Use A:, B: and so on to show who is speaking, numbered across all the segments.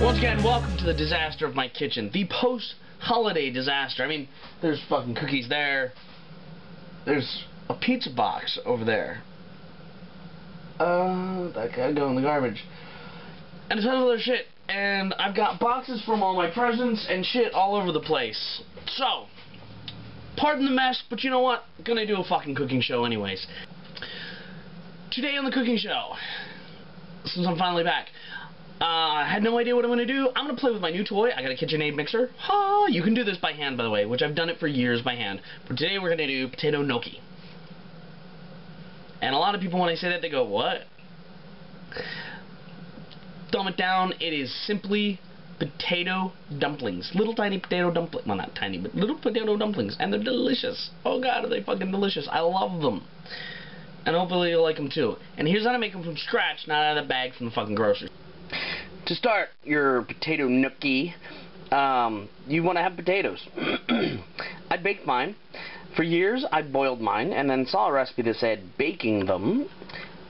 A: Once again, welcome to the disaster of my kitchen. The post-holiday disaster. I mean, there's fucking cookies there. There's a pizza box over there. That gotta go in the garbage. And a ton of other shit. And I've got boxes from all my presents and shit all over the place. So, pardon the mess, but you know what? I'm gonna do a fucking cooking show anyways. Today on the cooking show, since I'm finally back, I had no idea what I'm going to do. I'm going to play with my new toy. I got a KitchenAid mixer. Ha! You can do this by hand, by the way, which I've done it for years by hand. But today we're going to do potato gnocchi. And a lot of people, when I say that, they go, what? Dumb it down. It is simply potato dumplings. Little tiny potato dumplings. Well, not tiny, but little potato dumplings. And they're delicious. Oh, God, are they fucking delicious. I love them. And hopefully you'll like them, too. And here's how to make them from scratch, not out of the bag from the fucking grocery. To start your potato gnocchi, you want to have potatoes. I baked mine. For years, I boiled mine, and then saw a recipe that said baking them,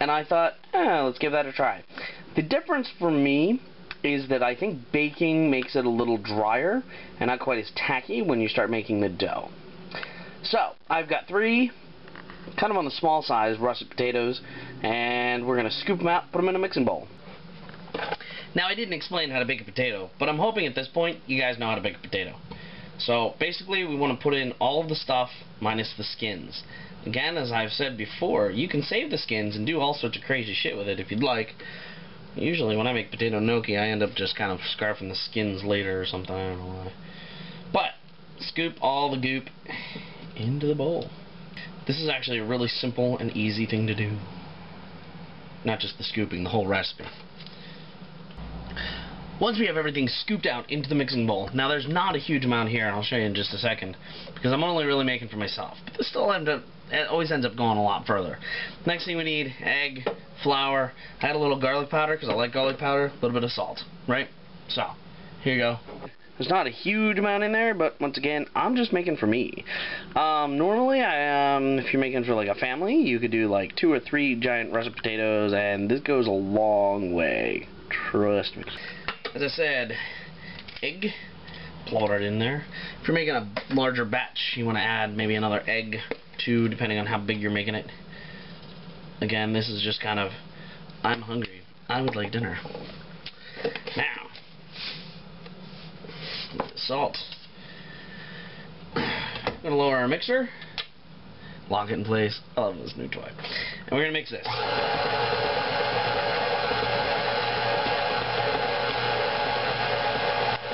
A: and I thought, let's give that a try. The difference for me is that I think baking makes it a little drier, and not quite as tacky when you start making the dough. So, I've got 3, kind of on the small size, russet potatoes, and we're going to scoop them out, put them in a mixing bowl. Now, I didn't explain how to bake a potato, but I'm hoping at this point you guys know how to bake a potato. So, basically, we want to put in all of the stuff minus the skins. Again, as I've said before, you can save the skins and do all sorts of crazy shit with it if you'd like. Usually, when I make potato gnocchi, I end up just kind of scarfing the skins later or something, I don't know why. But, scoop all the goop into the bowl. This is actually a really simple and easy thing to do. Not just the scooping, the whole recipe. Once we have everything scooped out into the mixing bowl, now there's not a huge amount here, and I'll show you in just a second, because I'm only really making for myself, but this still always ends up going a lot further. Next thing we need, egg, flour, I had a little garlic powder, because I like garlic powder, a little bit of salt, right? So, here you go. There's not a huge amount in there, but once again, I'm just making for me. Normally, if you're making for like a family, you could do like 2 or 3 giant russet potatoes, and this goes a long way. Trust me. As I said, egg, plop it in there. If you're making a larger batch, you want to add maybe another egg, 2, depending on how big you're making it. Again, this is just kind of, I'm hungry. I would like dinner. Now, salt. I'm going to lower our mixer, lock it in place. I love this new toy. And we're going to mix this.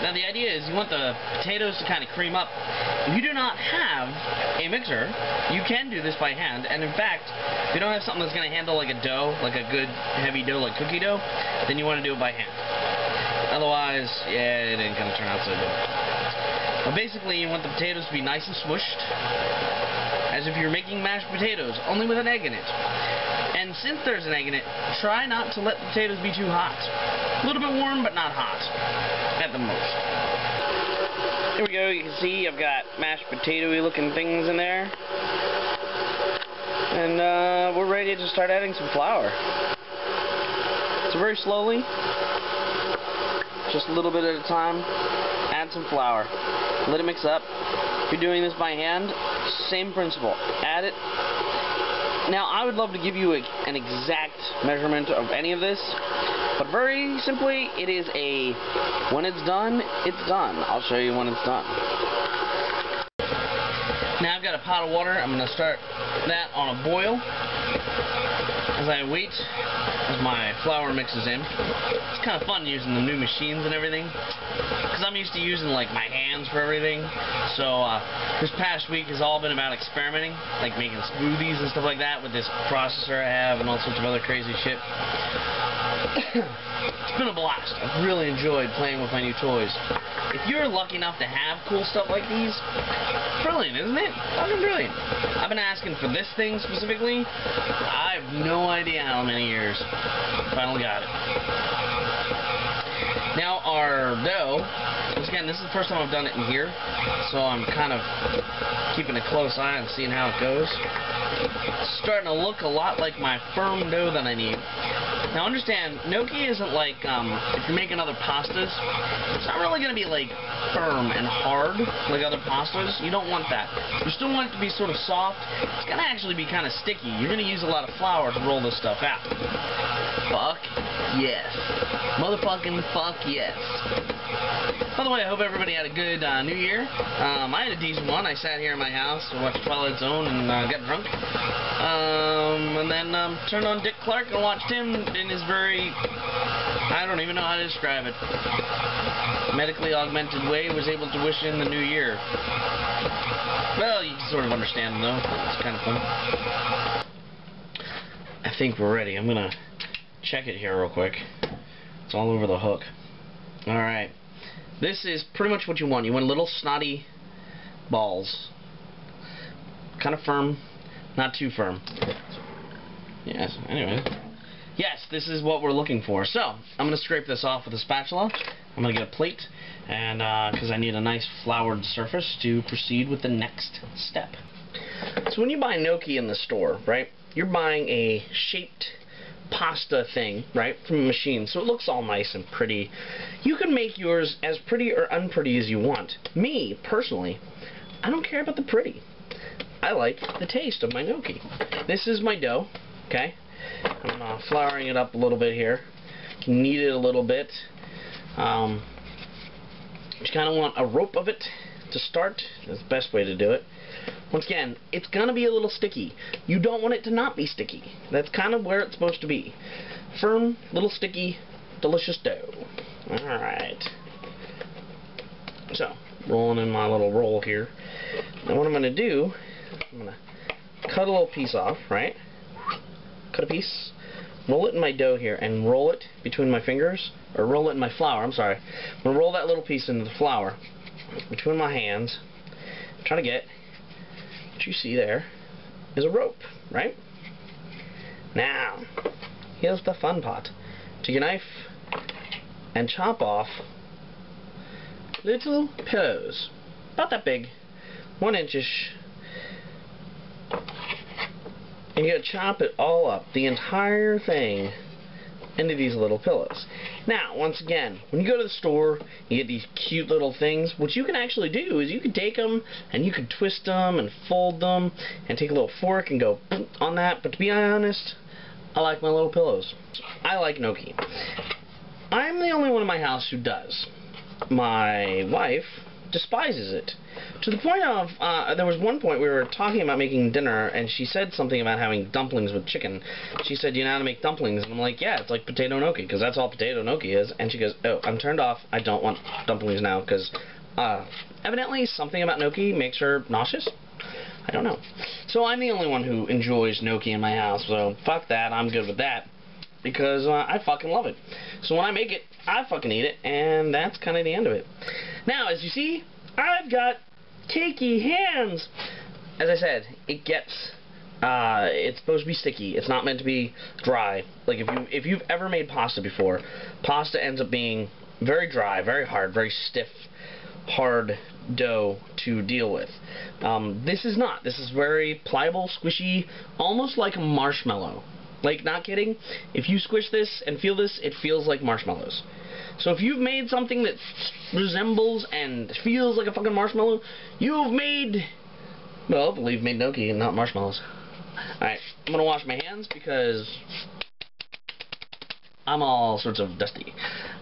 A: Now the idea is you want the potatoes to kind of cream up. If you do not have a mixer, you can do this by hand, and in fact, if you don't have something that's going to handle like a dough, like a good heavy dough like cookie dough, then you want to do it by hand. Otherwise, yeah, it ain't going to turn out so good. But basically, you want the potatoes to be nice and smushed, as if you're making mashed potatoes, only with an egg in it. And since there's an egg in it, try not to let the potatoes be too hot. A little bit warm, but not hot. At the most. Here we go, you can see I've got mashed potato-y looking things in there. And we're ready to start adding some flour. So very slowly, just a little bit at a time, add some flour. Let it mix up. If you're doing this by hand, same principle. Add it. Now, I would love to give you an exact measurement of any of this, but very simply, it is when it's done, it's done. I'll show you when it's done. Now I've got a pot of water. I'm going to start that on a boil as I wait as my flour mixes in. It's kind of fun using the new machines and everything, because I'm used to using like my hands for everything. So this past week has all been about experimenting, like making smoothies and stuff like that with this processor I have and all sorts of other crazy shit. It's been a blast. I've really enjoyed playing with my new toys. If you're lucky enough to have cool stuff like these, brilliant, isn't it? Fucking brilliant. I've been asking for this thing specifically. I have no idea how many years. Finally got it. Now our dough. Once again, this is the first time I've done it in here, so I'm kind of keeping a close eye and seeing how it goes. It's starting to look a lot like my firm dough that I need. Now understand, gnocchi isn't like, if you're making other pastas, it's not really going to be like firm and hard like other pastas. You don't want that. You still want it to be sort of soft. It's going to actually be kind of sticky. You're going to use a lot of flour to roll this stuff out. Fuck yes. Motherfucking fuck yes. By the way, I hope everybody had a good New Year. I had a decent one. I sat here in my house and watched Twilight Zone and got drunk. And then turned on Dick Clark and watched him in his very, I don't even know how to describe it, medically augmented way, was able to wish in the new year. Well, you can sort of understand though. It's kind of fun. I think we're ready. I'm gonna check it here real quick. It's all over the hook. Alright. This is pretty much what you want. You want little snotty balls. Kind of firm. Not too firm. Yes, anyway. Yes, this is what we're looking for. So, I'm going to scrape this off with a spatula. I'm going to get a plate, and because I need a nice floured surface to proceed with the next step. So when you buy gnocchi in the store, right, you're buying a shaped pasta thing, right, from a machine, so it looks all nice and pretty. You can make yours as pretty or unpretty as you want. Me, personally, I don't care about the pretty. I like the taste of my gnocchi. This is my dough, okay? I'm flouring it up a little bit here. Knead it a little bit. Just kind of want a rope of it to start. That's the best way to do it. Once again, it's going to be a little sticky. You don't want it to not be sticky. That's kind of where it's supposed to be. Firm, little sticky, delicious dough. Alright. So, rolling in my little roll here. Now what I'm going to do, I'm going to cut a little piece off, right? Cut a piece, roll it in my dough here, and roll it between my fingers, or roll it in my flour, I'm sorry. I'm going to roll that little piece into the flour between my hands. Try to get, what you see there is a rope, right? Now, here's the fun part. Take your knife and chop off little pillows, about that big, 1 inch-ish. And you're going to chop it all up, the entire thing, into these little pillows. Now, once again, when you go to the store, you get these cute little things. What you can actually do is you can take them, and you can twist them, and fold them, and take a little fork and go on that. But to be honest, I like my little pillows. I like gnocchi. I'm the only one in my house who does. My wife despises it. To the point of, there was one point we were talking about making dinner, and she said something about having dumplings with chicken. She said, "Do you know how to make dumplings?" And I'm like, "Yeah, it's like potato gnocchi, because that's all potato gnocchi is." And she goes, "Oh, I'm turned off. I don't want dumplings now," because evidently something about gnocchi makes her nauseous. I don't know. So I'm the only one who enjoys gnocchi in my house, so fuck that. I'm good with that, because I fucking love it. So when I make it, I fucking eat it, and that's kind of the end of it. Now, as you see, I've got cakey hands. As I said, it gets, it's supposed to be sticky. It's not meant to be dry. Like if you've ever made pasta before, pasta ends up being very dry, very hard, very stiff, hard dough to deal with. This is not. This is very pliable, squishy, almost like a marshmallow. Like, not kidding, if you squish this and feel this, it feels like marshmallows. So if you've made something that resembles and feels like a fucking marshmallow, you've made, well, I believe made gnocchi and not marshmallows. Alright, I'm going to wash my hands because I'm all sorts of dusty.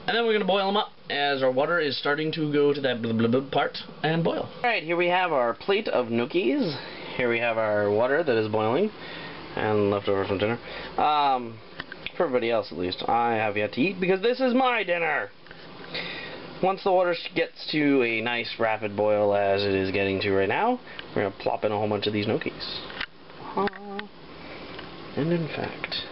A: And then we're going to boil them up as our water is starting to go to that blah, blah, blah part and boil. Alright, here we have our plate of gnocchis. Here we have our water that is boiling and left over from dinner. For everybody else, at least, I have yet to eat because this is my dinner. Once the water gets to a nice rapid boil, as it is getting to right now, we're going to plop in a whole bunch of these gnocchis. And in fact,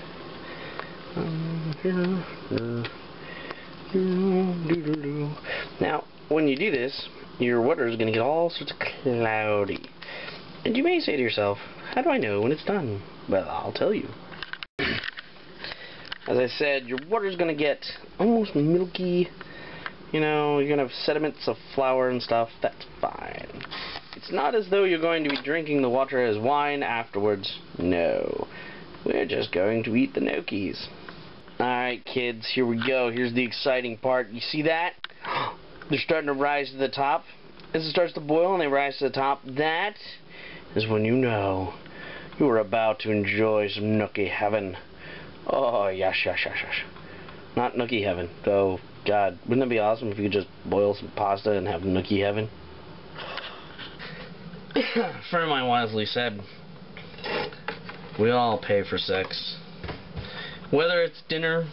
A: now, when you do this, your water is going to get all sorts of cloudy. And you may say to yourself, how do I know when it's done? Well, I'll tell you. As I said, your water is going to get almost milky, You know, you're gonna have sediments of flour and stuff. That's fine. It's not as though you're going to be drinking the water as wine afterwards. No. We're just going to eat the gnocchis. Alright, kids, here we go. Here's the exciting part. You see that? They're starting to rise to the top. As it starts to boil and they rise to the top, that is when you know you are about to enjoy some gnocchi heaven. Oh, yes, yes, yes, yes. Not gnocchi heaven, though. God, wouldn't that be awesome if you could just boil some pasta and have gnocchi heaven? A friend of mine wisely said, we all pay for sex. Whether it's dinner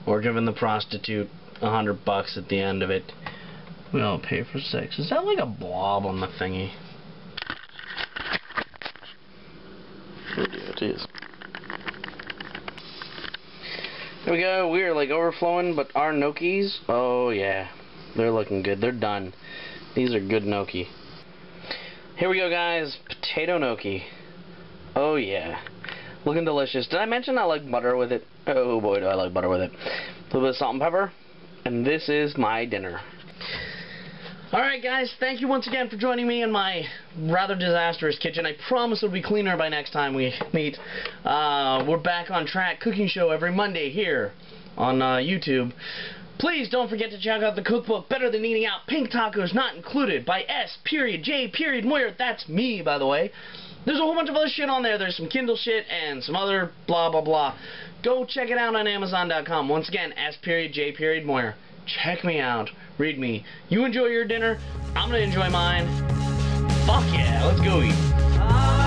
A: or giving the prostitute $100 at the end of it, we all pay for sex. Is that like a blob on the thingy? Oh dear, it is. There we go. We are like overflowing, but our gnocchis, oh yeah, they're looking good. They're done. These are good gnocchi. Here we go, guys. Potato gnocchi. Oh yeah. Looking delicious. Did I mention I like butter with it? Oh boy, do I like butter with it. A little bit of salt and pepper. And this is my dinner. Alright guys, thank you once again for joining me in my rather disastrous kitchen. I promise it'll be cleaner by next time we meet. We're back on track. Cooking show every Monday here on YouTube. Please don't forget to check out the cookbook, Better Than Eating Out, Pink Tacos Not Included, by S.J. Moyer. That's me, by the way. There's a whole bunch of other shit on there. There's some Kindle shit and some other blah, blah, blah. Go check it out on Amazon.com. Once again, S.J. Moyer. Check me out. Read me. You enjoy your dinner. I'm going to enjoy mine. Fuck yeah. Let's go eat.